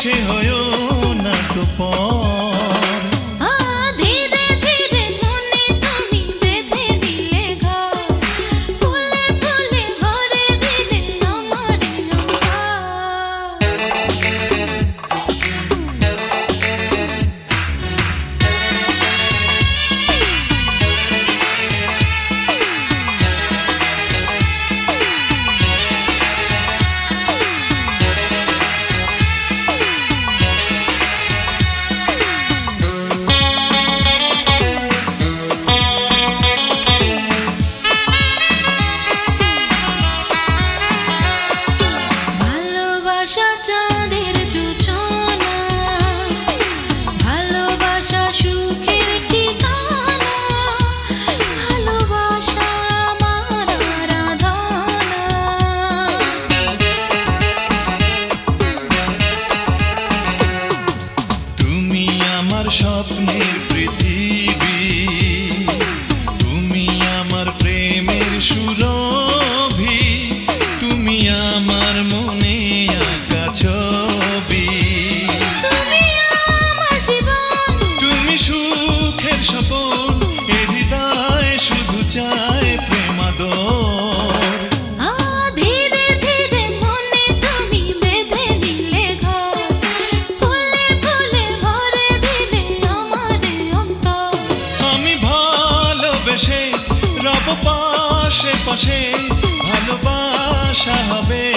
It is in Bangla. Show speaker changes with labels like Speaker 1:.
Speaker 1: সে হয়ো না তো পর
Speaker 2: ধীরে ধীরে মনে তুমি বেঁধে দিলে ঘর ফুলে ফুলে ভরে দিলে আমার ভালোবাসা চাঁদের জোছনা ভালোবাসা সুখের ঠিকানা ভালোবাসা আমার আরাধনা
Speaker 1: তুমি আমার স্বপ্নের পৃথিবী তুমি আমার প্রেমের সুরভি তুমি আমার মনে আঁকা ছবি
Speaker 2: তুমি আমার জীবন
Speaker 1: তুমি সুখের স্বপন এ হৃদয় শুধু চায় প্রেমাদর
Speaker 2: ধীরে ধীরে মনে তুমি বেঁধে দিলে ঘর ফুলে ফুলে ভরে দিলে আমার অন্তর
Speaker 1: আমি ভালোবেসে রব পাশে পাশে ভালোবাসা হবে